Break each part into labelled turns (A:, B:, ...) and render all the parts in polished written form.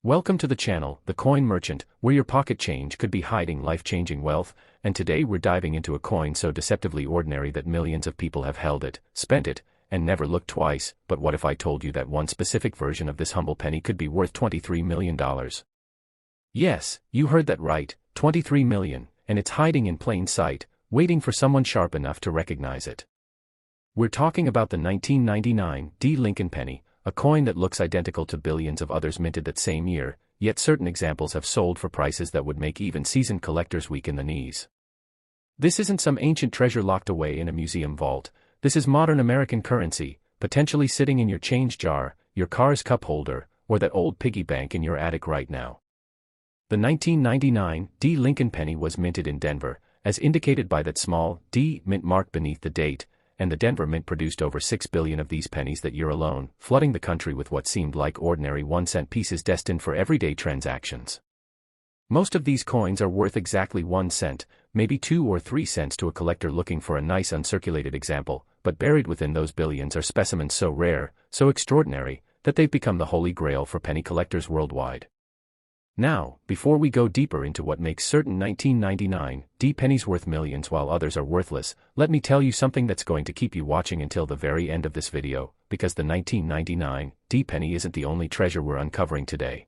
A: Welcome to the channel, The Coin Merchant, where your pocket change could be hiding life-changing wealth, and today we're diving into a coin so deceptively ordinary that millions of people have held it, spent it, and never looked twice. But what if I told you that one specific version of this humble penny could be worth $23 million? Yes, you heard that right, 23 million, and it's hiding in plain sight, waiting for someone sharp enough to recognize it. We're talking about the 1999 D. Lincoln penny, a coin that looks identical to billions of others minted that same year, yet certain examples have sold for prices that would make even seasoned collectors weak in the knees. This isn't some ancient treasure locked away in a museum vault. This is modern American currency, potentially sitting in your change jar, your car's cup holder, or that old piggy bank in your attic right now. The 1999 D. Lincoln penny was minted in Denver, as indicated by that small D mint mark beneath the date, and the Denver Mint produced over 6 billion of these pennies that year alone, flooding the country with what seemed like ordinary 1-cent pieces destined for everyday transactions. Most of these coins are worth exactly 1 cent, maybe 2 or 3 cents to a collector looking for a nice uncirculated example, but buried within those billions are specimens so rare, so extraordinary, that they've become the holy grail for penny collectors worldwide. Now, before we go deeper into what makes certain 1999 D pennies worth millions while others are worthless, let me tell you something that's going to keep you watching until the very end of this video, because the 1999 D penny isn't the only treasure we're uncovering today.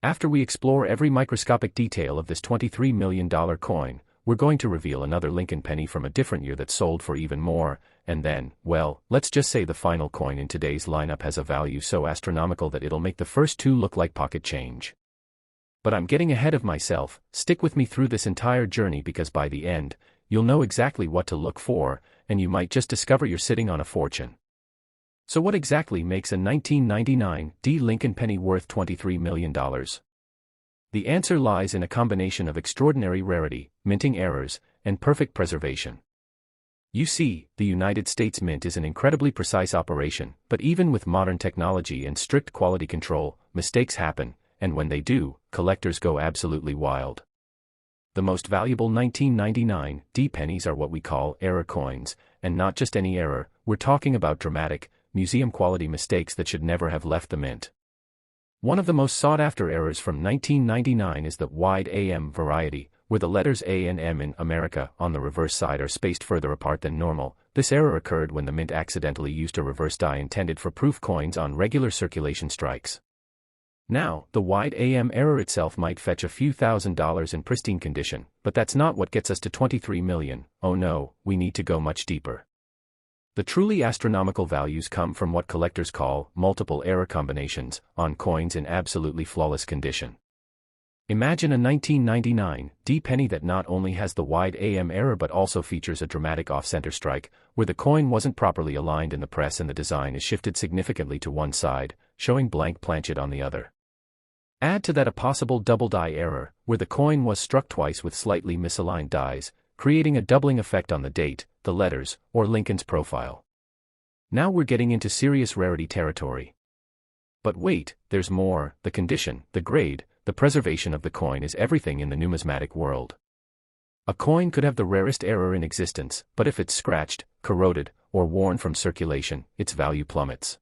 A: After we explore every microscopic detail of this $23 million coin, we're going to reveal another Lincoln penny from a different year that sold for even more, and then, well, let's just say the final coin in today's lineup has a value so astronomical that it'll make the first two look like pocket change. But I'm getting ahead of myself. Stick with me through this entire journey because by the end, you'll know exactly what to look for, and you might just discover you're sitting on a fortune. So what exactly makes a 1999 D. Lincoln penny worth $23 million? The answer lies in a combination of extraordinary rarity, minting errors, and perfect preservation. You see, the United States Mint is an incredibly precise operation, but even with modern technology and strict quality control, mistakes happen. And when they do, collectors go absolutely wild. The most valuable 1999 D pennies are what we call error coins, and not just any error, we're talking about dramatic, museum-quality mistakes that should never have left the mint. One of the most sought-after errors from 1999 is the wide AM variety, where the letters A and M in America on the reverse side are spaced further apart than normal. This error occurred when the mint accidentally used a reverse die intended for proof coins on regular circulation strikes. Now, the wide AM error itself might fetch a few $1,000s in pristine condition, but that's not what gets us to 23 million. Oh no, we need to go much deeper. The truly astronomical values come from what collectors call multiple error combinations on coins in absolutely flawless condition. Imagine a 1999 D penny that not only has the wide AM error but also features a dramatic off-center strike, where the coin wasn't properly aligned in the press and the design is shifted significantly to one side, showing blank planchet on the other. Add to that a possible double die error, where the coin was struck twice with slightly misaligned dies, creating a doubling effect on the date, the letters, or Lincoln's profile. Now we're getting into serious rarity territory. But wait, there's more. The condition, the grade, the preservation of the coin is everything in the numismatic world. A coin could have the rarest error in existence, but if it's scratched, corroded, or worn from circulation, its value plummets.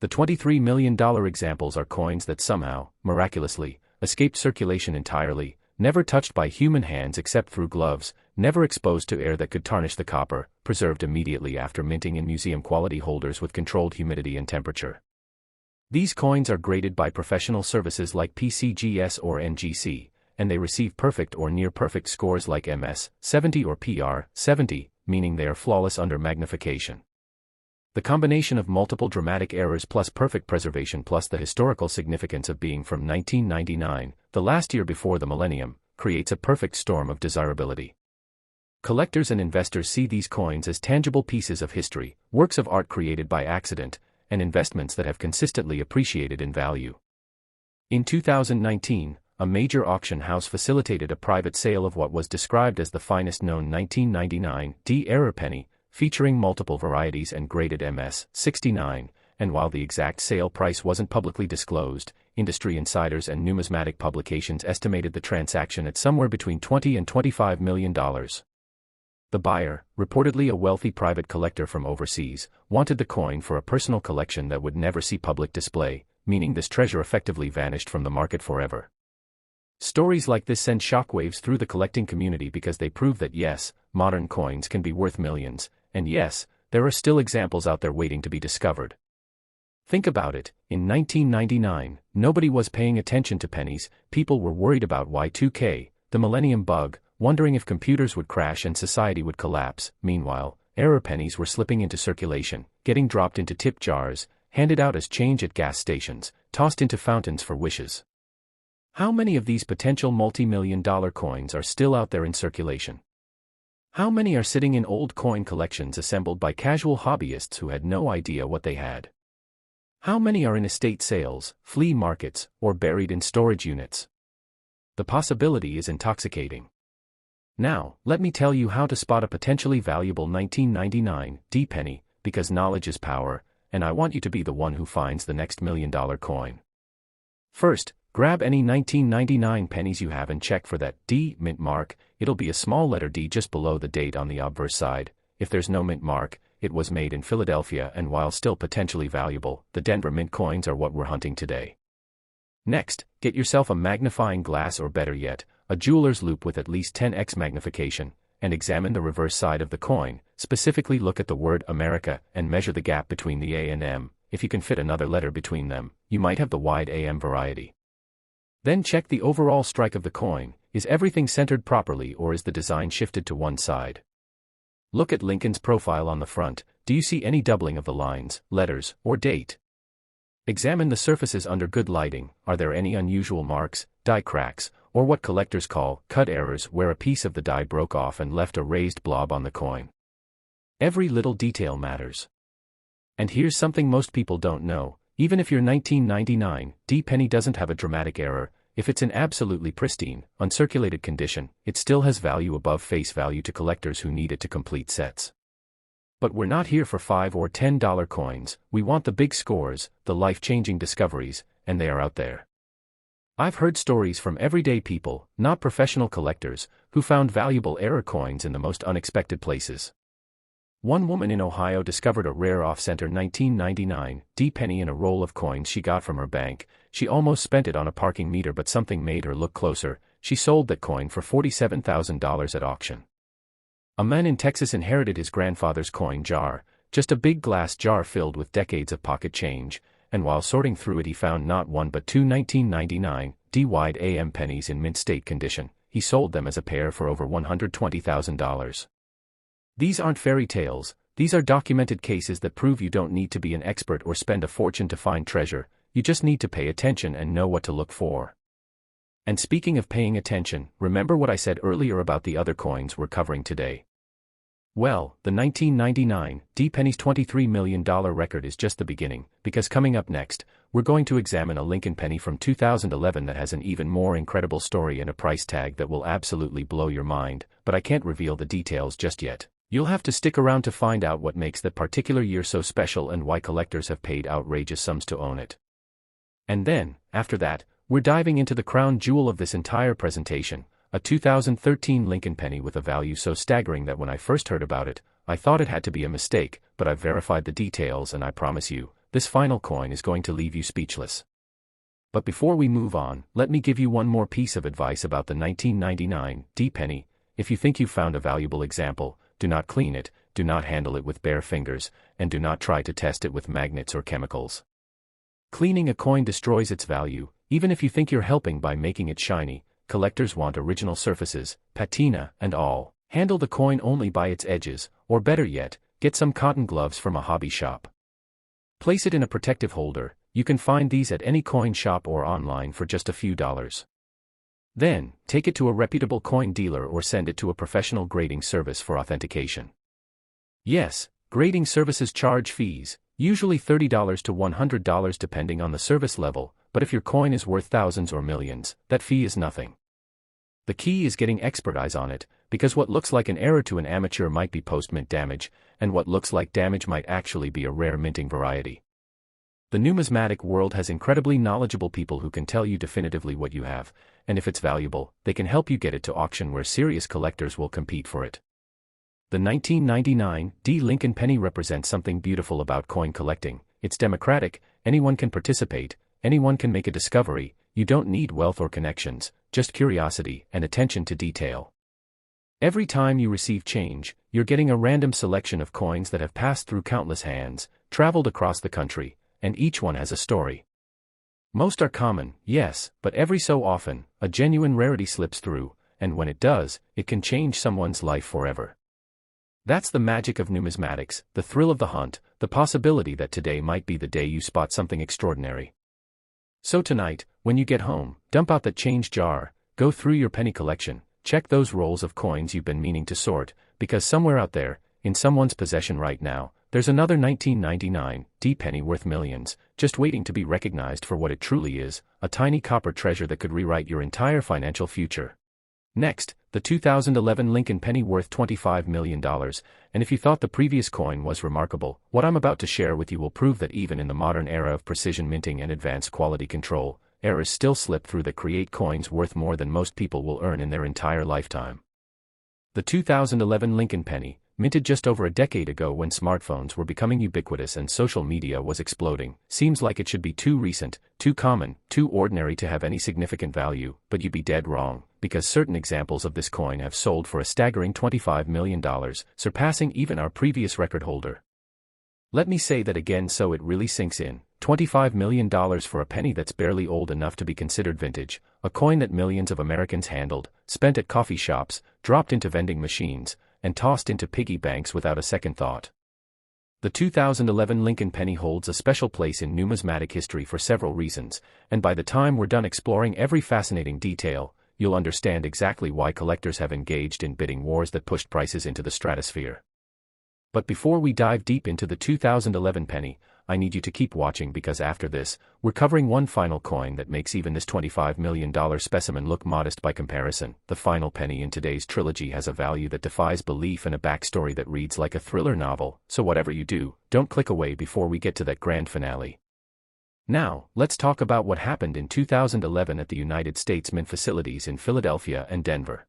A: The $23 million examples are coins that somehow, miraculously, escaped circulation entirely, never touched by human hands except through gloves, never exposed to air that could tarnish the copper, preserved immediately after minting in museum-quality holders with controlled humidity and temperature. These coins are graded by professional services like PCGS or NGC, and they receive perfect or near-perfect scores like MS 70 or PR 70, meaning they are flawless under magnification. The combination of multiple dramatic errors plus perfect preservation plus the historical significance of being from 1999, the last year before the millennium, creates a perfect storm of desirability. Collectors and investors see these coins as tangible pieces of history, works of art created by accident, and investments that have consistently appreciated in value. In 2019, a major auction house facilitated a private sale of what was described as the finest known 1999 D error penny, featuring multiple varieties and graded MS 69, and while the exact sale price wasn't publicly disclosed, industry insiders and numismatic publications estimated the transaction at somewhere between $20 and $25 million. The buyer, reportedly a wealthy private collector from overseas, wanted the coin for a personal collection that would never see public display, meaning this treasure effectively vanished from the market forever. Stories like this send shockwaves through the collecting community because they prove that yes, modern coins can be worth millions, and yes, there are still examples out there waiting to be discovered. Think about it, in 1999, nobody was paying attention to pennies, people were worried about Y2K, the millennium bug, wondering if computers would crash and society would collapse. Meanwhile, error pennies were slipping into circulation, getting dropped into tip jars, handed out as change at gas stations, tossed into fountains for wishes. How many of these potential multi-million-dollar coins are still out there in circulation? How many are sitting in old coin collections assembled by casual hobbyists who had no idea what they had? How many are in estate sales, flea markets, or buried in storage units? The possibility is intoxicating. Now, let me tell you how to spot a potentially valuable 1999 D penny, because knowledge is power, and I want you to be the one who finds the next million-dollar coin. First, grab any 1999 pennies you have and check for that D mint mark. It'll be a small letter D just below the date on the obverse side. If there's no mint mark, it was made in Philadelphia, and while still potentially valuable, the Denver mint coins are what we're hunting today. Next, get yourself a magnifying glass, or better yet, a jeweler's loupe with at least 10x magnification, and examine the reverse side of the coin. Specifically look at the word America and measure the gap between the A and M. If you can fit another letter between them, you might have the wide AM variety. Then check the overall strike of the coin. Is everything centered properly, or is the design shifted to one side? Look at Lincoln's profile on the front. Do you see any doubling of the lines, letters, or date? Examine the surfaces under good lighting. Are there any unusual marks, die cracks, or what collectors call cut errors, where a piece of the die broke off and left a raised blob on the coin? Every little detail matters. And here's something most people don't know. Even if your 1999 D penny doesn't have a dramatic error, if it's in absolutely pristine, uncirculated condition, it still has value above face value to collectors who need it to complete sets. But we're not here for $5 or $10 coins. We want the big scores, the life-changing discoveries, and they are out there. I've heard stories from everyday people, not professional collectors, who found valuable error coins in the most unexpected places. One woman in Ohio discovered a rare off-center 1999 D penny in a roll of coins she got from her bank. She almost spent it on a parking meter, but something made her look closer. She sold that coin for $47,000 at auction. A man in Texas inherited his grandfather's coin jar, just a big glass jar filled with decades of pocket change, and while sorting through it he found not one but two 1999 D wide AM pennies in mint state condition. He sold them as a pair for over $120,000. These aren't fairy tales, these are documented cases that prove you don't need to be an expert or spend a fortune to find treasure, you just need to pay attention and know what to look for. And speaking of paying attention, remember what I said earlier about the other coins we're covering today? Well, the 1999 D penny's $23 million record is just the beginning, because coming up next, we're going to examine a Lincoln penny from 2011 that has an even more incredible story and a price tag that will absolutely blow your mind, but I can't reveal the details just yet. You'll have to stick around to find out what makes that particular year so special and why collectors have paid outrageous sums to own it. And then, after that, we're diving into the crown jewel of this entire presentation, a 2013 Lincoln penny with a value so staggering that when I first heard about it, I thought it had to be a mistake, but I've verified the details and I promise you, this final coin is going to leave you speechless. But before we move on, let me give you one more piece of advice about the 1999 D penny. If you think you've found a valuable example, do not clean it, do not handle it with bare fingers, and do not try to test it with magnets or chemicals. Cleaning a coin destroys its value, even if you think you're helping by making it shiny. Collectors want original surfaces, patina, and all. Handle the coin only by its edges, or better yet, get some cotton gloves from a hobby shop. Place it in a protective holder. You can find these at any coin shop or online for just a few dollars. Then, take it to a reputable coin dealer or send it to a professional grading service for authentication. Yes, grading services charge fees, usually $30 to $100 depending on the service level, but if your coin is worth thousands or millions, that fee is nothing. The key is getting expert eyes on it, because what looks like an error to an amateur might be post-mint damage, and what looks like damage might actually be a rare minting variety. The numismatic world has incredibly knowledgeable people who can tell you definitively what you have, and if it's valuable, they can help you get it to auction where serious collectors will compete for it. The 1999 D Lincoln penny represents something beautiful about coin collecting. It's democratic, anyone can participate, anyone can make a discovery. You don't need wealth or connections, just curiosity and attention to detail. Every time you receive change, you're getting a random selection of coins that have passed through countless hands, traveled across the country, and each one has a story. Most are common, yes, but every so often, a genuine rarity slips through, and when it does, it can change someone's life forever. That's the magic of numismatics, the thrill of the hunt, the possibility that today might be the day you spot something extraordinary. So tonight, when you get home, dump out that change jar, go through your penny collection, check those rolls of coins you've been meaning to sort, because somewhere out there, in someone's possession right now, there's another 1999 penny worth millions, just waiting to be recognized for what it truly is, a tiny copper treasure that could rewrite your entire financial future. Next, the 2011 Lincoln penny worth $25 million, and if you thought the previous coin was remarkable, what I'm about to share with you will prove that even in the modern era of precision minting and advanced quality control, errors still slip through that create coins worth more than most people will earn in their entire lifetime. The 2011 Lincoln penny, minted just over a decade ago when smartphones were becoming ubiquitous and social media was exploding, seems like it should be too recent, too common, too ordinary to have any significant value, but you'd be dead wrong, because certain examples of this coin have sold for a staggering $25 million, surpassing even our previous record holder. Let me say that again so it really sinks in. $25 million for a penny that's barely old enough to be considered vintage, a coin that millions of Americans handled, spent at coffee shops, dropped into vending machines, and tossed into piggy banks without a second thought. The 2011 Lincoln penny holds a special place in numismatic history for several reasons, and by the time we're done exploring every fascinating detail, you'll understand exactly why collectors have engaged in bidding wars that pushed prices into the stratosphere. But before we dive deep into the 2011 penny, I need you to keep watching because after this, we're covering one final coin that makes even this $25 million specimen look modest by comparison. The final penny in today's trilogy has a value that defies belief and a backstory that reads like a thriller novel, so whatever you do, don't click away before we get to that grand finale. Now, let's talk about what happened in 2011 at the United States Mint facilities in Philadelphia and Denver.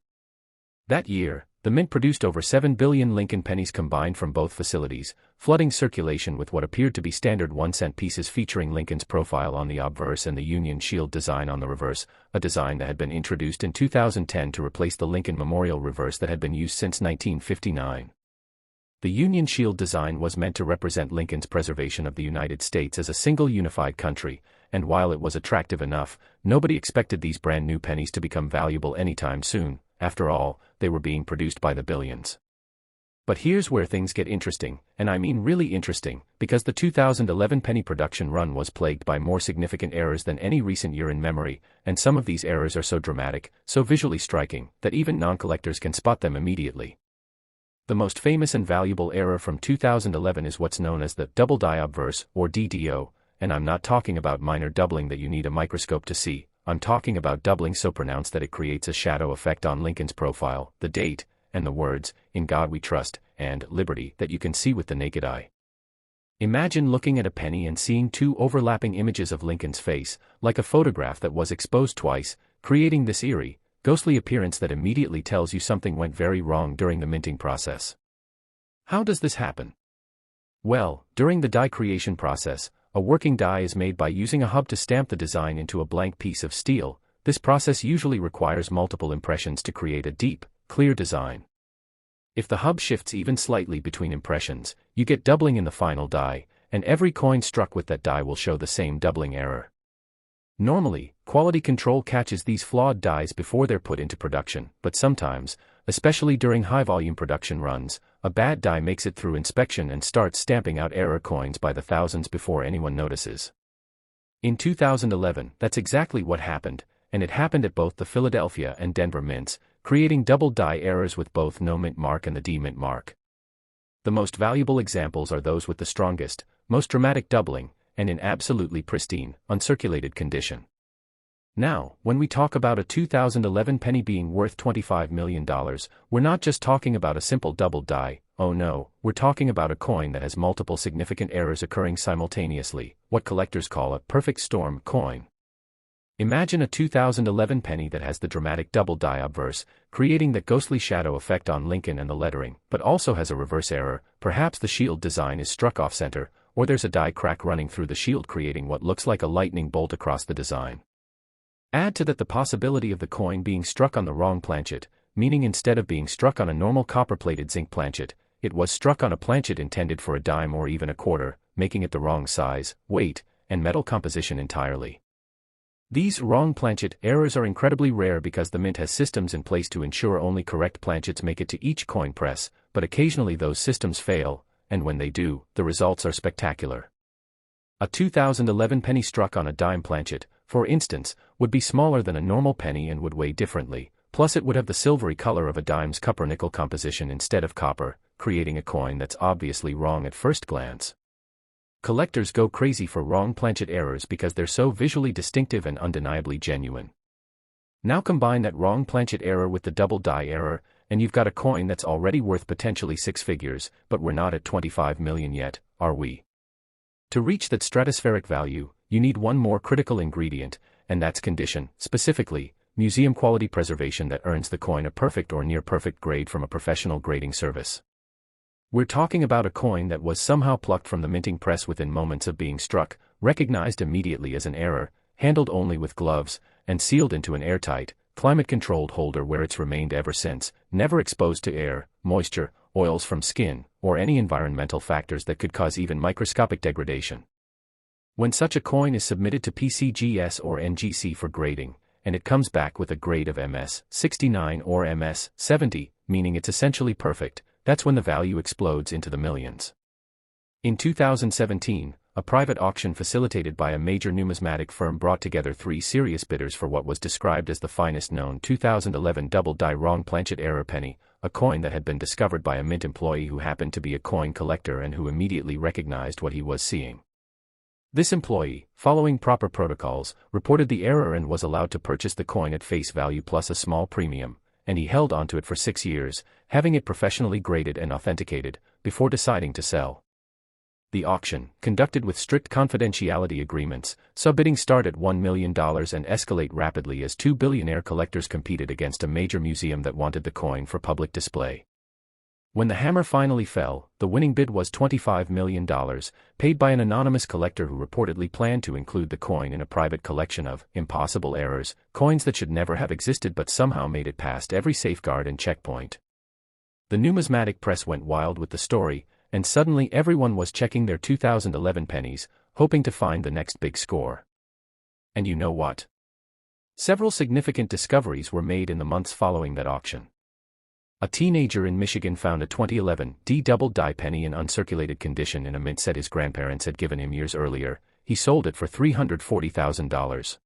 A: That year, the Mint produced over 7 billion Lincoln pennies combined from both facilities, flooding circulation with what appeared to be standard 1-cent pieces featuring Lincoln's profile on the obverse and the Union Shield design on the reverse, a design that had been introduced in 2010 to replace the Lincoln Memorial reverse that had been used since 1959. The Union Shield design was meant to represent Lincoln's preservation of the United States as a single unified country, and while it was attractive enough, nobody expected these brand new pennies to become valuable anytime soon. After all, they were being produced by the billions. But here's where things get interesting, and I mean really interesting, because the 2011 penny production run was plagued by more significant errors than any recent year in memory, and some of these errors are so dramatic, so visually striking, that even non-collectors can spot them immediately. The most famous and valuable error from 2011 is what's known as the double die obverse, or DDO, and I'm not talking about minor doubling that you need a microscope to see. I'm talking about doubling so pronounced that it creates a shadow effect on Lincoln's profile, the date, and the words, "In God We Trust," and "Liberty" that you can see with the naked eye. Imagine looking at a penny and seeing two overlapping images of Lincoln's face, like a photograph that was exposed twice, creating this eerie, ghostly appearance that immediately tells you something went very wrong during the minting process. How does this happen? Well, during the die creation process, a working die is made by using a hub to stamp the design into a blank piece of steel. This process usually requires multiple impressions to create a deep, clear design. If the hub shifts even slightly between impressions, you get doubling in the final die, and every coin struck with that die will show the same doubling error. Normally, quality control catches these flawed dies before they're put into production, but sometimes, especially during high-volume production runs, a bad die makes it through inspection and starts stamping out error coins by the thousands before anyone notices. In 2011, that's exactly what happened, and it happened at both the Philadelphia and Denver mints, creating double die errors with both no mint mark and the D mint mark. The most valuable examples are those with the strongest, most dramatic doubling, and in absolutely pristine, uncirculated condition. Now, when we talk about a 2011 penny being worth $25 million, we're not just talking about a simple double die. Oh no, we're talking about a coin that has multiple significant errors occurring simultaneously, what collectors call a perfect storm coin. Imagine a 2011 penny that has the dramatic double die obverse, creating that ghostly shadow effect on Lincoln and the lettering, but also has a reverse error. Perhaps the shield design is struck off-center, or there's a die crack running through the shield creating what looks like a lightning bolt across the design. Add to that the possibility of the coin being struck on the wrong planchet, meaning instead of being struck on a normal copper-plated zinc planchet, it was struck on a planchet intended for a dime or even a quarter, making it the wrong size, weight, and metal composition entirely. These wrong planchet errors are incredibly rare because the mint has systems in place to ensure only correct planchets make it to each coin press, but occasionally those systems fail, and when they do, the results are spectacular. A 2011 penny struck on a dime planchet, for instance, would be smaller than a normal penny and would weigh differently, plus it would have the silvery color of a dime's copper-nickel composition instead of copper, creating a coin that's obviously wrong at first glance. Collectors go crazy for wrong planchet errors because they're so visually distinctive and undeniably genuine. Now combine that wrong planchet error with the double die error, and you've got a coin that's already worth potentially six figures, but we're not at 25 million yet, are we? To reach that stratospheric value, you need one more critical ingredient, and that's condition, specifically, museum quality preservation that earns the coin a perfect or near perfect grade from a professional grading service. We're talking about a coin that was somehow plucked from the minting press within moments of being struck, recognized immediately as an error, handled only with gloves, and sealed into an airtight, climate-controlled holder where it's remained ever since, never exposed to air, moisture, oils from skin, or any environmental factors that could cause even microscopic degradation. When such a coin is submitted to PCGS or NGC for grading, and it comes back with a grade of MS 69 or MS 70, meaning it's essentially perfect, that's when the value explodes into the millions. In 2017, a private auction facilitated by a major numismatic firm brought together three serious bidders for what was described as the finest known 2011 double die wrong planchet error penny, a coin that had been discovered by a mint employee who happened to be a coin collector and who immediately recognized what he was seeing. This employee, following proper protocols, reported the error and was allowed to purchase the coin at face value plus a small premium, and he held onto it for 6 years, having it professionally graded and authenticated, before deciding to sell. The auction, conducted with strict confidentiality agreements, saw bidding start at $1 million and escalate rapidly as two billionaire collectors competed against a major museum that wanted the coin for public display. When the hammer finally fell, the winning bid was $25 million, paid by an anonymous collector who reportedly planned to include the coin in a private collection of impossible errors, coins that should never have existed but somehow made it past every safeguard and checkpoint. The numismatic press went wild with the story, and suddenly everyone was checking their 2011 pennies, hoping to find the next big score. And you know what? Several significant discoveries were made in the months following that auction. A teenager in Michigan found a 2011 D double die penny in uncirculated condition in a mint set his grandparents had given him years earlier. He sold it for $340,000.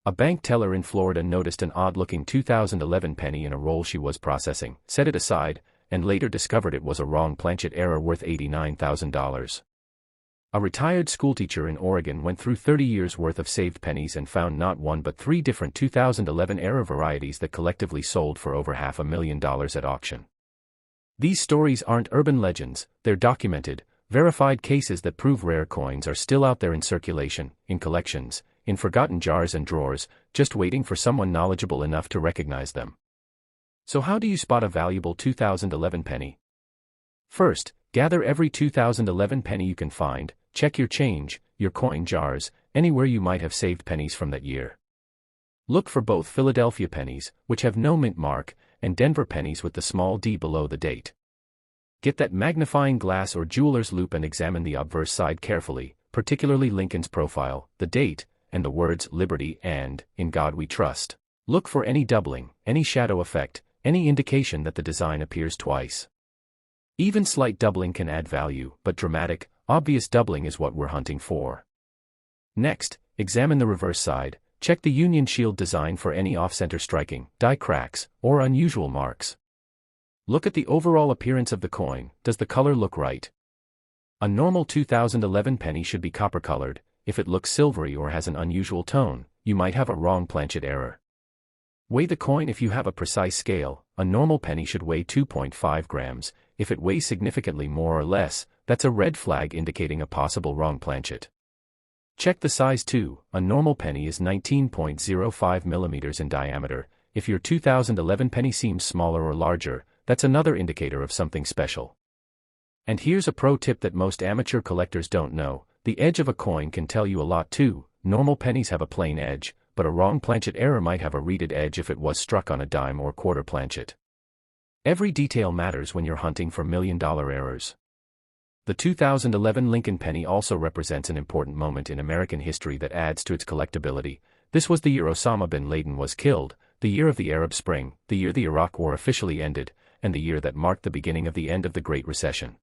A: A bank teller in Florida noticed an odd-looking 2011 penny in a roll she was processing, set it aside, and later discovered it was a wrong planchet error worth $89,000. A retired schoolteacher in Oregon went through 30 years' worth of saved pennies and found not one but three different 2011 error varieties that collectively sold for over $500,000 at auction. These stories aren't urban legends, they're documented, verified cases that prove rare coins are still out there in circulation, in collections, in forgotten jars and drawers, just waiting for someone knowledgeable enough to recognize them. So how do you spot a valuable 2011 penny? First, gather every 2011 penny you can find, check your change, your coin jars, anywhere you might have saved pennies from that year. Look for both Philadelphia pennies, which have no mint mark, and Denver pennies with the small d below the date. Get that magnifying glass or jeweler's loupe and examine the obverse side carefully, particularly Lincoln's profile, the date, and the words Liberty and In God We Trust. Look for any doubling, any shadow effect, any indication that the design appears twice. Even slight doubling can add value, but dramatic, obvious doubling is what we're hunting for. Next, examine the reverse side, check the Union Shield design for any off-center striking, die cracks, or unusual marks. Look at the overall appearance of the coin, does the color look right? A normal 2011 penny should be copper-colored. If it looks silvery or has an unusual tone, you might have a wrong planchet error. Weigh the coin if you have a precise scale. A normal penny should weigh 2.5 grams. If it weighs significantly more or less, that's a red flag indicating a possible wrong planchet. Check the size too. A normal penny is 19.05 millimeters in diameter. If your 2011 penny seems smaller or larger, that's another indicator of something special. And here's a pro tip that most amateur collectors don't know. The edge of a coin can tell you a lot too. Normal pennies have a plain edge, but a wrong planchet error might have a reeded edge if it was struck on a dime or quarter planchet. Every detail matters when you're hunting for million-dollar errors. The 2011 Lincoln penny also represents an important moment in American history that adds to its collectability. This was the year Osama bin Laden was killed, the year of the Arab Spring, the year the Iraq War officially ended, and the year that marked the beginning of the end of the Great Recession.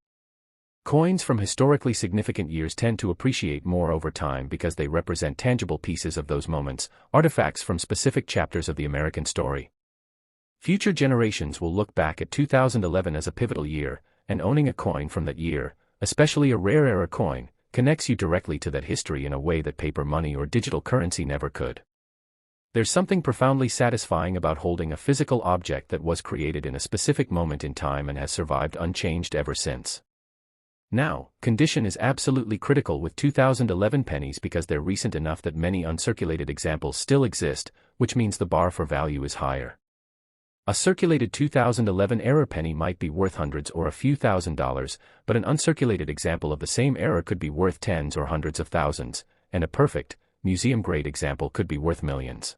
A: Coins from historically significant years tend to appreciate more over time because they represent tangible pieces of those moments, artifacts from specific chapters of the American story. Future generations will look back at 2011 as a pivotal year, and owning a coin from that year, especially a rare era coin, connects you directly to that history in a way that paper money or digital currency never could. There's something profoundly satisfying about holding a physical object that was created in a specific moment in time and has survived unchanged ever since. Now, condition is absolutely critical with 2011 pennies because they're recent enough that many uncirculated examples still exist, which means the bar for value is higher. A circulated 2011 era penny might be worth hundreds or a few $1,000s, but an uncirculated example of the same era could be worth tens or hundreds of thousands, and a perfect, museum-grade example could be worth millions.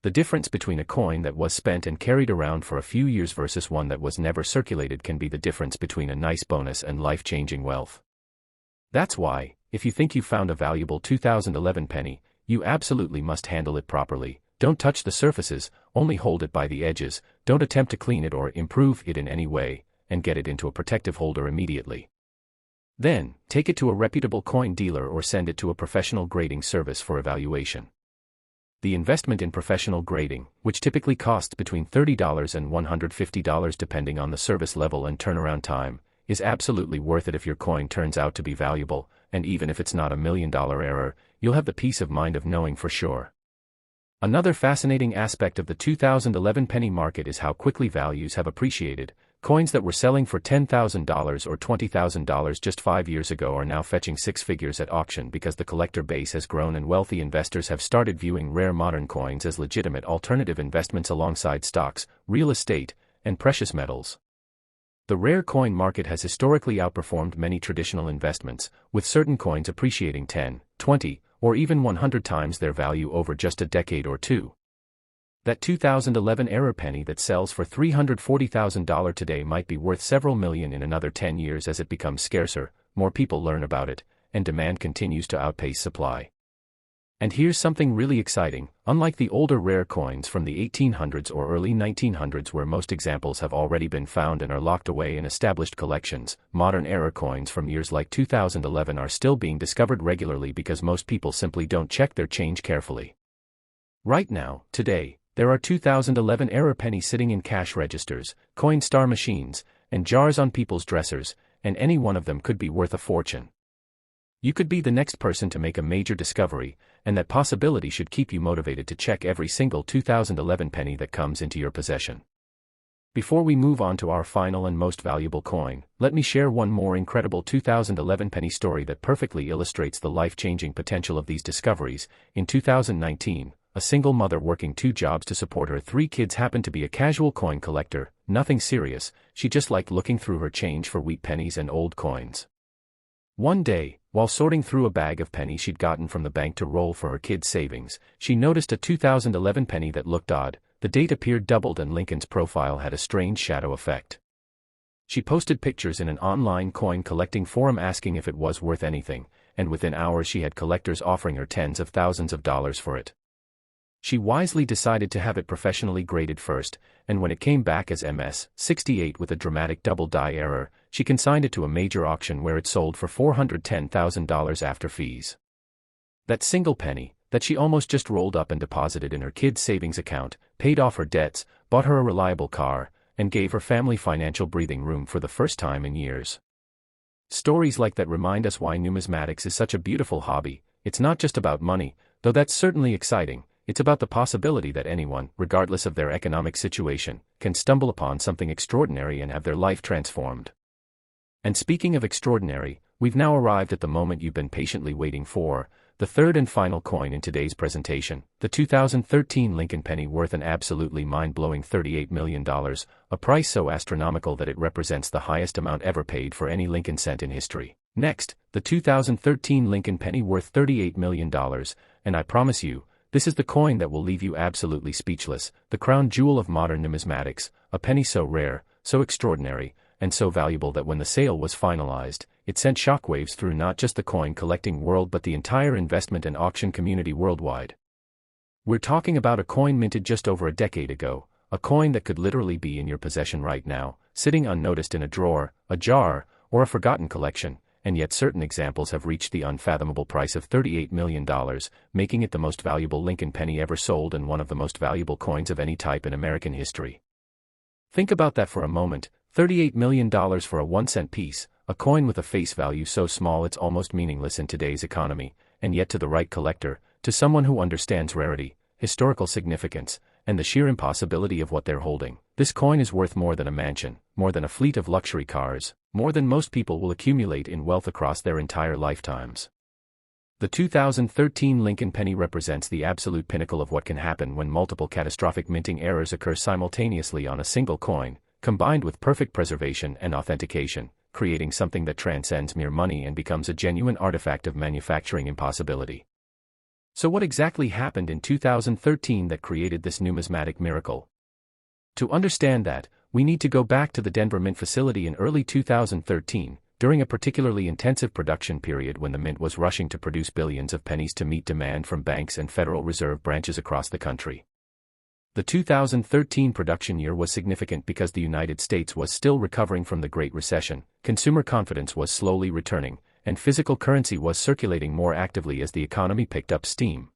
A: The difference between a coin that was spent and carried around for a few years versus one that was never circulated can be the difference between a nice bonus and life-changing wealth. That's why, if you think you found a valuable 2011 penny, you absolutely must handle it properly. Don't touch the surfaces, only hold it by the edges, don't attempt to clean it or improve it in any way, and get it into a protective holder immediately. Then, take it to a reputable coin dealer or send it to a professional grading service for evaluation. The investment in professional grading, which typically costs between $30 and $150 depending on the service level and turnaround time, is absolutely worth it if your coin turns out to be valuable, and even if it's not a million-dollar error, you'll have the peace of mind of knowing for sure. Another fascinating aspect of the 2011 penny market is how quickly values have appreciated. Coins that were selling for $10,000 or $20,000 just 5 years ago are now fetching six figures at auction because the collector base has grown and wealthy investors have started viewing rare modern coins as legitimate alternative investments alongside stocks, real estate, and precious metals. The rare coin market has historically outperformed many traditional investments, with certain coins appreciating 10, 20, or even 100 times their value over just a decade or two. That 2011 era penny that sells for $340,000 today might be worth several million in another 10 years as it becomes scarcer, more people learn about it, and demand continues to outpace supply. And here's something really exciting: unlike the older rare coins from the 1800s or early 1900s where most examples have already been found and are locked away in established collections, modern era coins from years like 2011 are still being discovered regularly because most people simply don't check their change carefully. Right now, today, there are 2011 era pennies sitting in cash registers, Coinstar machines, and jars on people's dressers, and any one of them could be worth a fortune. You could be the next person to make a major discovery, and that possibility should keep you motivated to check every single 2011 penny that comes into your possession. Before we move on to our final and most valuable coin, let me share one more incredible 2011 penny story that perfectly illustrates the life-changing potential of these discoveries. In 2019, a single mother working 2 jobs to support her 3 kids happened to be a casual coin collector. Nothing serious, she just liked looking through her change for wheat pennies and old coins. One day, while sorting through a bag of pennies she'd gotten from the bank to roll for her kids' savings, she noticed a 2011 penny that looked odd. The date appeared doubled and Lincoln's profile had a strange shadow effect. She posted pictures in an online coin collecting forum asking if it was worth anything, and within hours she had collectors offering her tens of thousands of dollars for it. She wisely decided to have it professionally graded first, and when it came back as MS-68 with a dramatic double die error, she consigned it to a major auction where it sold for $410,000 after fees. That single penny, that she almost just rolled up and deposited in her kids' savings account, paid off her debts, bought her a reliable car, and gave her family financial breathing room for the first time in years. Stories like that remind us why numismatics is such a beautiful hobby. It's not just about money, though that's certainly exciting. It's about the possibility that anyone, regardless of their economic situation, can stumble upon something extraordinary and have their life transformed. And speaking of extraordinary, we've now arrived at the moment you've been patiently waiting for, The third and final coin in today's presentation, the 2013 Lincoln penny, worth an absolutely mind-blowing $38 million, a price so astronomical that it represents the highest amount ever paid for any Lincoln cent in history. Next, the 2013 Lincoln penny, worth $38 million, and I promise you, this is the coin that will leave you absolutely speechless, the crown jewel of modern numismatics, a penny so rare, so extraordinary, and so valuable that when the sale was finalized, it sent shockwaves through not just the coin collecting world but the entire investment and auction community worldwide. We're talking about a coin minted just over a decade ago, a coin that could literally be in your possession right now, sitting unnoticed in a drawer, a jar, or a forgotten collection, and yet certain examples have reached the unfathomable price of $38 million, making it the most valuable Lincoln penny ever sold and one of the most valuable coins of any type in American history. Think about that for a moment. $38 million for a 1-cent piece, a coin with a face value so small it's almost meaningless in today's economy, and yet to the right collector, to someone who understands rarity, historical significance, and the sheer impossibility of what they're holding, this coin is worth more than a mansion, more than a fleet of luxury cars, more than most people will accumulate in wealth across their entire lifetimes. The 2013 Lincoln penny represents the absolute pinnacle of what can happen when multiple catastrophic minting errors occur simultaneously on a single coin, combined with perfect preservation and authentication, creating something that transcends mere money and becomes a genuine artifact of manufacturing impossibility. So what exactly happened in 2013 that created this numismatic miracle? To understand that, we need to go back to the Denver Mint facility in early 2013, during a particularly intensive production period when the Mint was rushing to produce billions of pennies to meet demand from banks and Federal Reserve branches across the country. The 2013 production year was significant because the United States was still recovering from the Great Recession, consumer confidence was slowly returning, and physical currency was circulating more actively as the economy picked up steam.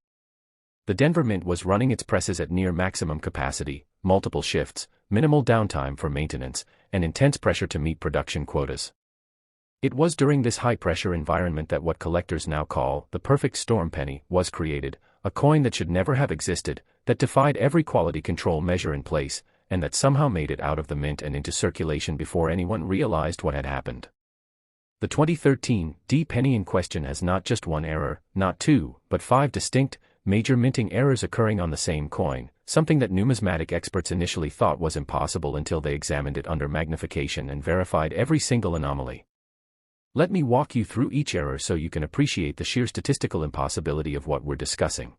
A: The Denver Mint was running its presses at near maximum capacity, multiple shifts, minimal downtime for maintenance, and intense pressure to meet production quotas. It was during this high-pressure environment that what collectors now call the perfect storm penny was created, a coin that should never have existed, that defied every quality control measure in place, and that somehow made it out of the mint and into circulation before anyone realized what had happened. The 2013 D penny in question has not just one error, not two, but 5 distinct, major minting errors occurring on the same coin, something that numismatic experts initially thought was impossible until they examined it under magnification and verified every single anomaly. Let me walk you through each error so you can appreciate the sheer statistical impossibility of what we're discussing.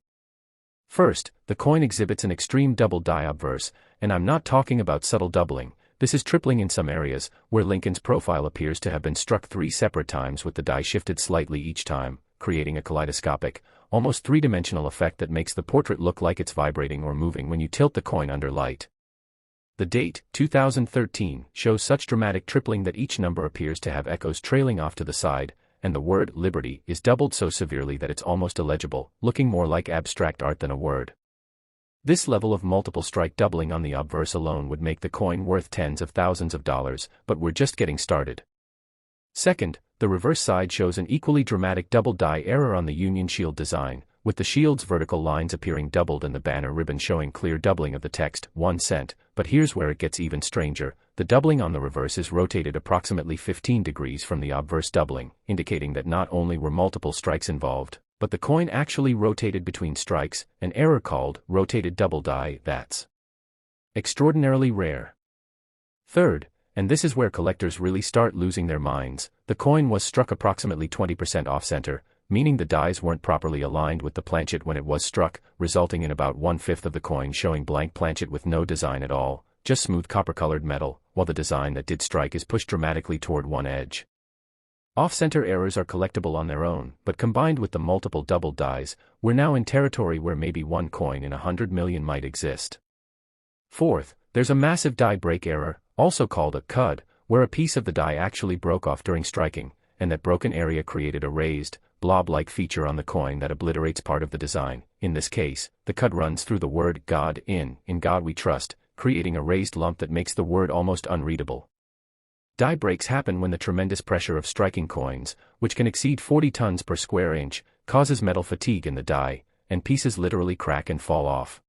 A: First, the coin exhibits an extreme double die obverse, and I'm not talking about subtle doubling, this is tripling in some areas, where Lincoln's profile appears to have been struck 3 separate times with the die shifted slightly each time, creating a kaleidoscopic, almost 3-dimensional effect that makes the portrait look like it's vibrating or moving when you tilt the coin under light. The date, 2013, shows such dramatic tripling that each number appears to have echoes trailing off to the side, and the word Liberty is doubled so severely that it's almost illegible, looking more like abstract art than a word. This level of multiple strike doubling on the obverse alone would make the coin worth tens of thousands of dollars, but we're just getting started. Second, the reverse side shows an equally dramatic double die error on the Union Shield design, with the shield's vertical lines appearing doubled and the banner ribbon showing clear doubling of the text, 1 cent, but here's where it gets even stranger, the doubling on the reverse is rotated approximately 15 degrees from the obverse doubling, indicating that not only were multiple strikes involved, but the coin actually rotated between strikes, an error called rotated double die that's extraordinarily rare. Third, and this is where collectors really start losing their minds, the coin was struck approximately 20% off-center, meaning the dies weren't properly aligned with the planchet when it was struck, resulting in about 1/5 of the coin showing blank planchet with no design at all, just smooth copper-colored metal, while the design that did strike is pushed dramatically toward one edge. Off-center errors are collectible on their own, but combined with the multiple double dies, we're now in territory where maybe one coin in 100 million might exist. Fourth, there's a massive die break error, also called a cud, where a piece of the die actually broke off during striking, and that broken area created a raised, blob-like feature on the coin that obliterates part of the design. In this case, the cud runs through the word God in God we trust, creating a raised lump that makes the word almost unreadable. Die breaks happen when the tremendous pressure of striking coins, which can exceed 40 tons per square inch, causes metal fatigue in the die, and pieces literally crack and fall off.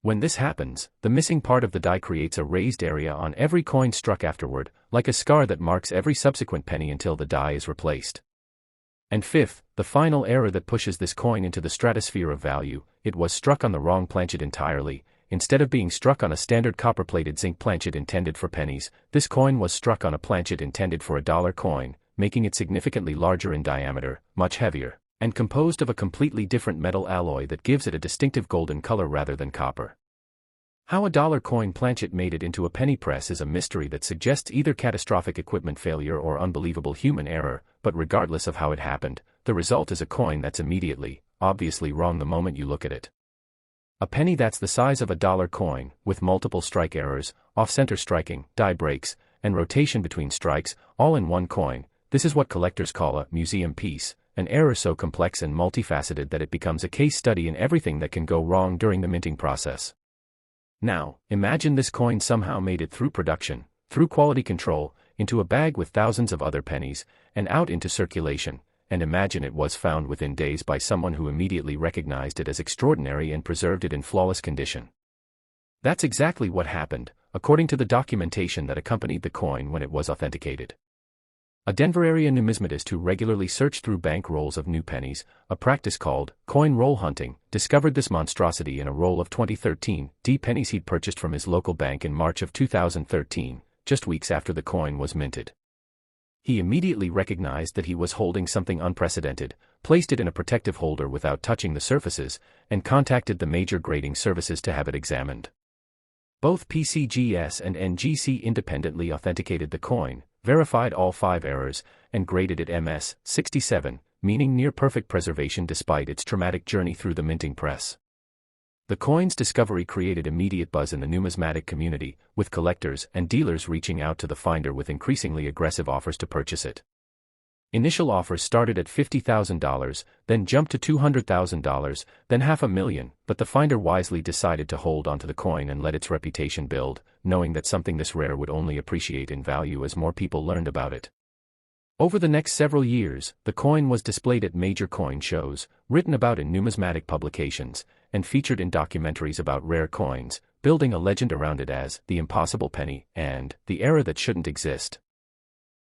A: When this happens, the missing part of the die creates a raised area on every coin struck afterward, like a scar that marks every subsequent penny until the die is replaced. And fifth, the final error that pushes this coin into the stratosphere of value, it was struck on the wrong planchet entirely. Instead of being struck on a standard copper-plated zinc planchet intended for pennies, this coin was struck on a planchet intended for a dollar coin, making it significantly larger in diameter, much heavier, and composed of a completely different metal alloy that gives it a distinctive golden color rather than copper. How a dollar coin planchet made it into a penny press is a mystery that suggests either catastrophic equipment failure or unbelievable human error, but regardless of how it happened, the result is a coin that's immediately, obviously wrong the moment you look at it. A penny that's the size of a dollar coin, with multiple strike errors, off-center striking, die breaks, and rotation between strikes, all in one coin. This is what collectors call a museum piece, an error so complex and multifaceted that it becomes a case study in everything that can go wrong during the minting process. Now, imagine this coin somehow made it through production, through quality control, into a bag with thousands of other pennies, and out into circulation, and imagine it was found within days by someone who immediately recognized it as extraordinary and preserved it in flawless condition. That's exactly what happened, according to the documentation that accompanied the coin when it was authenticated. A Denver area numismatist who regularly searched through bank rolls of new pennies, a practice called coin roll hunting, discovered this monstrosity in a roll of 2013 D pennies he'd purchased from his local bank in March of 2013, just weeks after the coin was minted. He immediately recognized that he was holding something unprecedented, placed it in a protective holder without touching the surfaces, and contacted the major grading services to have it examined. Both PCGS and NGC independently authenticated the coin, verified all 5 errors, and graded it MS 67, meaning near-perfect preservation despite its traumatic journey through the minting press. The coin's discovery created immediate buzz in the numismatic community, with collectors and dealers reaching out to the finder with increasingly aggressive offers to purchase it. Initial offers started at $50,000, then jumped to $200,000, then $500,000, but the finder wisely decided to hold onto the coin and let its reputation build, knowing that something this rare would only appreciate in value as more people learned about it. Over the next several years, the coin was displayed at major coin shows, written about in numismatic publications, and featured in documentaries about rare coins, building a legend around it as the impossible penny and the era that shouldn't exist.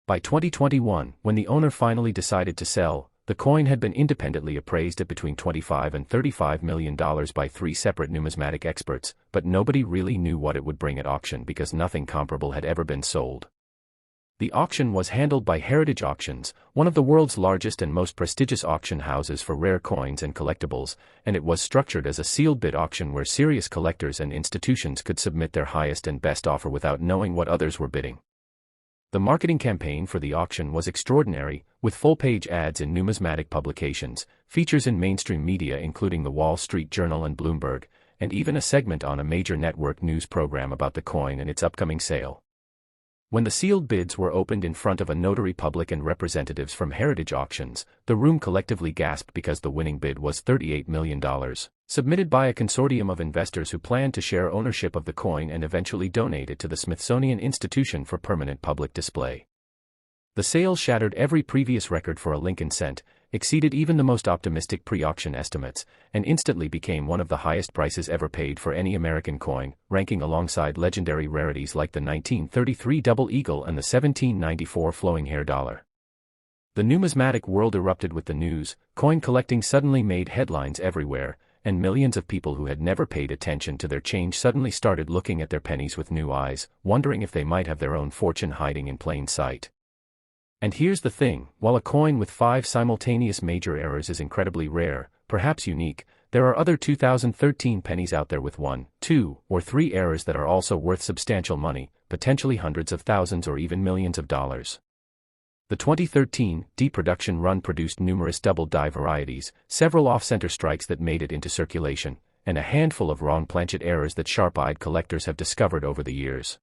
A: By 2021, when the owner finally decided to sell, the coin had been independently appraised at between $25 and $35 million by 3 separate numismatic experts, but nobody really knew what it would bring at auction because nothing comparable had ever been sold. The auction was handled by Heritage Auctions, one of the world's largest and most prestigious auction houses for rare coins and collectibles, and it was structured as a sealed bid auction where serious collectors and institutions could submit their highest and best offer without knowing what others were bidding. The marketing campaign for the auction was extraordinary, with full-page ads in numismatic publications, features in mainstream media including the Wall Street Journal and Bloomberg, and even a segment on a major network news program about the coin and its upcoming sale. When the sealed bids were opened in front of a notary public and representatives from Heritage Auctions, the room collectively gasped because the winning bid was $38 million, submitted by a consortium of investors who planned to share ownership of the coin and eventually donate it to the Smithsonian Institution for permanent public display. The sale shattered every previous record for a Lincoln cent, exceeded even the most optimistic pre-auction estimates, and instantly became one of the highest prices ever paid for any American coin, ranking alongside legendary rarities like the 1933 Double Eagle and the 1794 Flowing Hair Dollar. The numismatic world erupted with the news. Coin collecting suddenly made headlines everywhere, and millions of people who had never paid attention to their change suddenly started looking at their pennies with new eyes, wondering if they might have their own fortune hiding in plain sight. And here's the thing, while a coin with 5 simultaneous major errors is incredibly rare, perhaps unique, there are other 2013 pennies out there with 1, 2, or 3 errors that are also worth substantial money, potentially hundreds of thousands or even millions of dollars. The 2013 D production run produced numerous double die varieties, several off-center strikes that made it into circulation, and a handful of wrong planchet errors that sharp-eyed collectors have discovered over the years.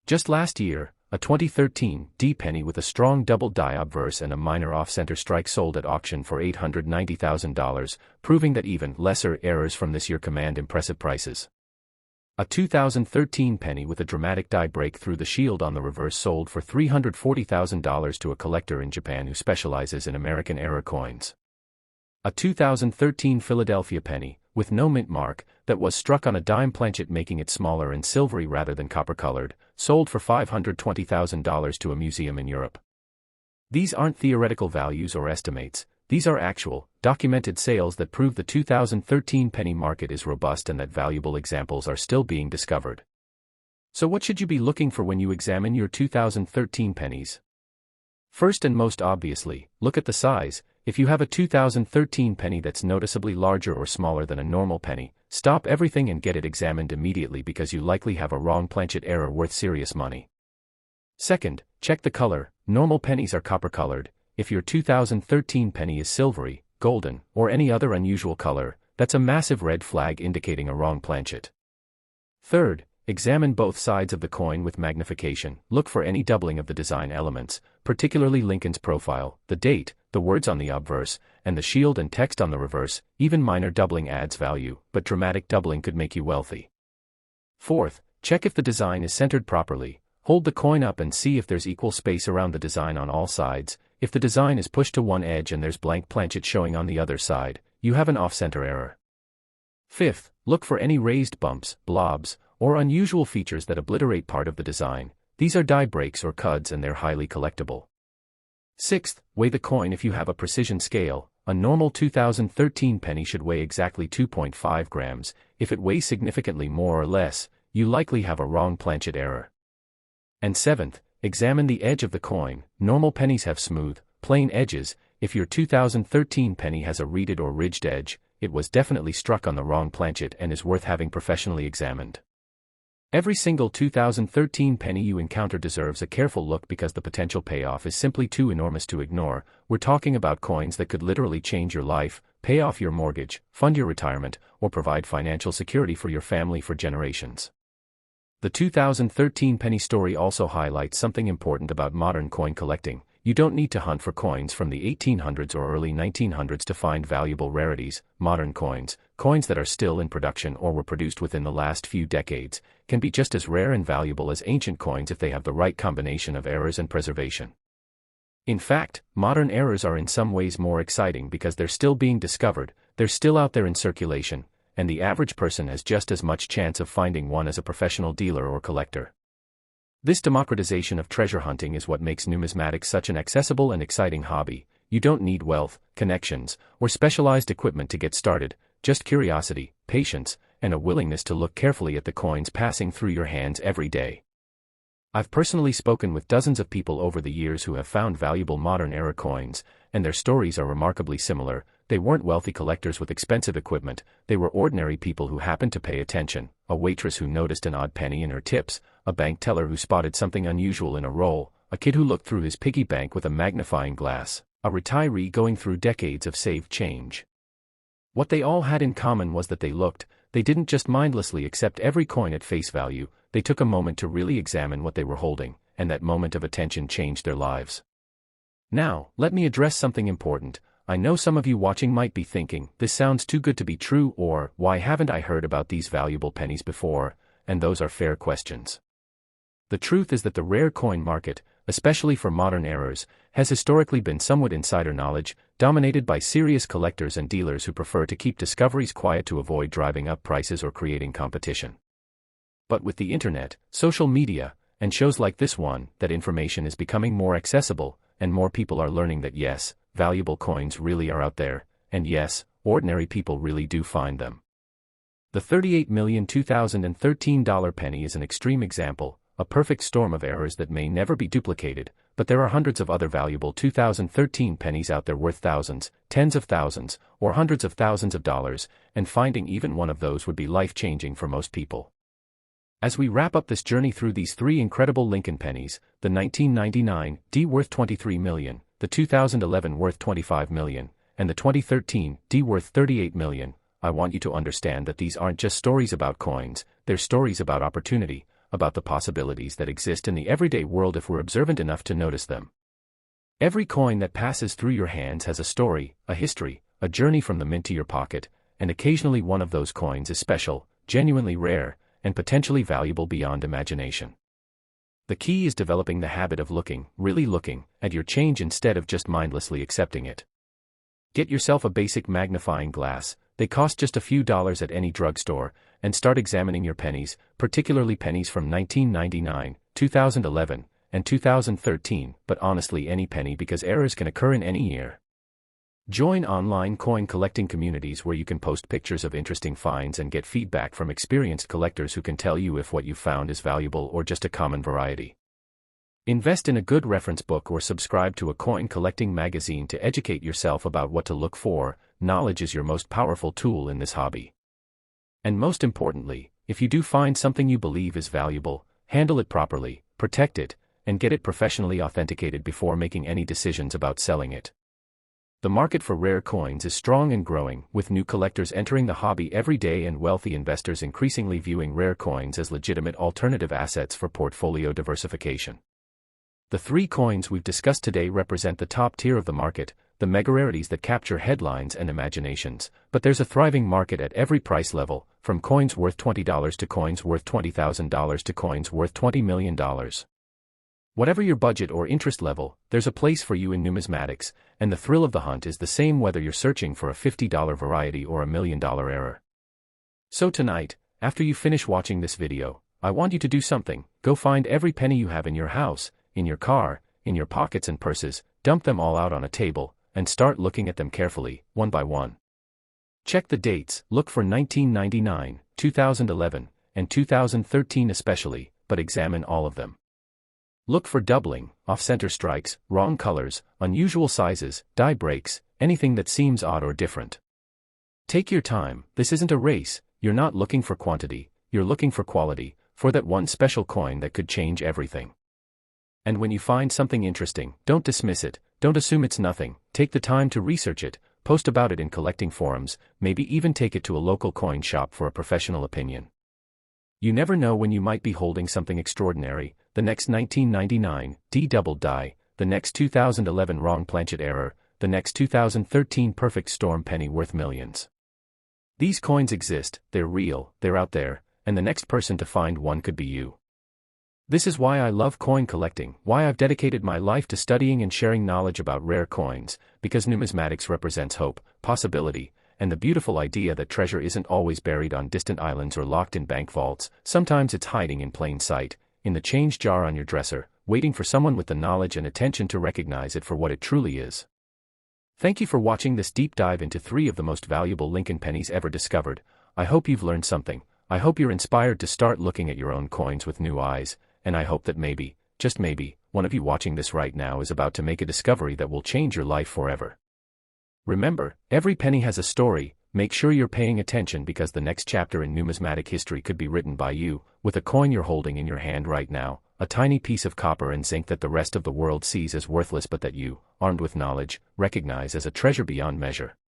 A: Just last year, a 2013 D penny with a strong double die obverse and a minor off-center strike sold at auction for $890,000, proving that even lesser errors from this year command impressive prices. A 2013 penny with a dramatic die break through the shield on the reverse sold for $340,000 to a collector in Japan who specializes in American era coins. A 2013 Philadelphia penny, with no mint mark, that was struck on a dime planchet making it smaller and silvery rather than copper-colored, sold for $520,000 to a museum in Europe. These aren't theoretical values or estimates, these are actual, documented sales that prove the 2013 penny market is robust and that valuable examples are still being discovered. So what should you be looking for when you examine your 2013 pennies? First and most obviously, look at the size. If you have a 2013 penny that's noticeably larger or smaller than a normal penny, stop everything and get it examined immediately because you likely have a wrong planchet error worth serious money. Second, check the color. Normal pennies are copper-colored. If your 2013 penny is silvery, golden, or any other unusual color, that's a massive red flag indicating a wrong planchet. Third, examine both sides of the coin with magnification. Look for any doubling of the design elements, particularly Lincoln's profile, the date, the words on the obverse, and the shield and text on the reverse. Even minor doubling adds value, but dramatic doubling could make you wealthy. Fourth, check if the design is centered properly. Hold the coin up and see if there's equal space around the design on all sides. If the design is pushed to one edge and there's blank planchet showing on the other side, you have an off-center error. Fifth, look for any raised bumps, blobs, or unusual features that obliterate part of the design. These are die breaks or cuds and they're highly collectible. Sixth, weigh the coin if you have a precision scale. A normal 2013 penny should weigh exactly 2.5 grams. If it weighs significantly more or less, you likely have a wrong planchet error. And seventh, examine the edge of the coin. Normal pennies have smooth, plain edges. If your 2013 penny has a reeded or ridged edge, it was definitely struck on the wrong planchet and is worth having professionally examined. Every single 2013 penny you encounter deserves a careful look because the potential payoff is simply too enormous to ignore. We're talking about coins that could literally change your life, pay off your mortgage, fund your retirement, or provide financial security for your family for generations. The 2013 penny story also highlights something important about modern coin collecting. You don't need to hunt for coins from the 1800s or early 1900s to find valuable rarities. Modern coins, coins that are still in production or were produced within the last few decades, can be just as rare and valuable as ancient coins if they have the right combination of errors and preservation. In fact, modern errors are in some ways more exciting because they're still being discovered, they're still out there in circulation, and the average person has just as much chance of finding one as a professional dealer or collector. This democratization of treasure hunting is what makes numismatics such an accessible and exciting hobby. You don't need wealth, connections, or specialized equipment to get started, just curiosity, patience, and a willingness to look carefully at the coins passing through your hands every day. I've personally spoken with dozens of people over the years who have found valuable modern era coins, and their stories are remarkably similar. They weren't wealthy collectors with expensive equipment, they were ordinary people who happened to pay attention, a waitress who noticed an odd penny in her tips, a bank teller who spotted something unusual in a roll, a kid who looked through his piggy bank with a magnifying glass, a retiree going through decades of saved change. What they all had in common was that they didn't just mindlessly accept every coin at face value, they took a moment to really examine what they were holding, and that moment of attention changed their lives. Now, let me address something important. I know some of you watching might be thinking, this sounds too good to be true, or, why haven't I heard about these valuable pennies before? And those are fair questions. The truth is that the rare coin market, especially for modern errors, has historically been somewhat insider knowledge, dominated by serious collectors and dealers who prefer to keep discoveries quiet to avoid driving up prices or creating competition. But with the internet, social media, and shows like this one, that information is becoming more accessible, and more people are learning that yes, valuable coins really are out there, and yes, ordinary people really do find them. The $38 million 2013 penny is an extreme example, a perfect storm of errors that may never be duplicated, but there are hundreds of other valuable 2013 pennies out there worth thousands, tens of thousands, or hundreds of thousands of dollars, and finding even one of those would be life-changing for most people. As we wrap up this journey through these three incredible Lincoln pennies, the 1999 D worth $23 million, the 2011 worth $25 million, and the 2013 D worth $38 million, I want you to understand that these aren't just stories about coins, they're stories about opportunity, about the possibilities that exist in the everyday world if we're observant enough to notice them. Every coin that passes through your hands has a story, a history, a journey from the mint to your pocket, and occasionally one of those coins is special, genuinely rare, and potentially valuable beyond imagination. The key is developing the habit of looking, really looking, at your change instead of just mindlessly accepting it. Get yourself a basic magnifying glass, they cost just a few dollars at any drugstore, and start examining your pennies, particularly pennies from 1999, 2011, and 2013, but honestly any penny because errors can occur in any year. Join online coin collecting communities where you can post pictures of interesting finds and get feedback from experienced collectors who can tell you if what you found is valuable or just a common variety. Invest in a good reference book or subscribe to a coin collecting magazine to educate yourself about what to look for. Knowledge is your most powerful tool in this hobby. And most importantly, if you do find something you believe is valuable, handle it properly, protect it, and get it professionally authenticated before making any decisions about selling it. The market for rare coins is strong and growing, with new collectors entering the hobby every day and wealthy investors increasingly viewing rare coins as legitimate alternative assets for portfolio diversification. The three coins we've discussed today represent the top tier of the market, the mega rarities that capture headlines and imaginations, but there's a thriving market at every price level, from coins worth $20 to coins worth $20,000 to coins worth $20 million. Whatever your budget or interest level, there's a place for you in numismatics, and the thrill of the hunt is the same whether you're searching for a $50 variety or a $1 million error. So tonight, after you finish watching this video, I want you to do something. Go find every penny you have in your house, in your car, in your pockets and purses, dump them all out on a table, and start looking at them carefully, one by one. Check the dates, look for 1999, 2011, and 2013 especially, but examine all of them. Look for doubling, off-center strikes, wrong colors, unusual sizes, die breaks, anything that seems odd or different. Take your time, this isn't a race, you're not looking for quantity, you're looking for quality, for that one special coin that could change everything. And when you find something interesting, don't dismiss it, don't assume it's nothing, take the time to research it, post about it in collecting forums, maybe even take it to a local coin shop for a professional opinion. You never know when you might be holding something extraordinary, the next 1999 D-double die, the next 2011 wrong planchet error, the next 2013 perfect storm penny worth millions. These coins exist, they're real, they're out there, and the next person to find one could be you. This is why I love coin collecting, why I've dedicated my life to studying and sharing knowledge about rare coins, because numismatics represents hope, possibility, and the beautiful idea that treasure isn't always buried on distant islands or locked in bank vaults. Sometimes it's hiding in plain sight, in the change jar on your dresser, waiting for someone with the knowledge and attention to recognize it for what it truly is. Thank you for watching this deep dive into 3 of the most valuable Lincoln pennies ever discovered. I hope you've learned something. I hope you're inspired to start looking at your own coins with new eyes. And I hope that maybe, just maybe, one of you watching this right now is about to make a discovery that will change your life forever. Remember, every penny has a story. Make sure you're paying attention because the next chapter in numismatic history could be written by you, with a coin you're holding in your hand right now, a tiny piece of copper and zinc that the rest of the world sees as worthless but that you, armed with knowledge, recognize as a treasure beyond measure.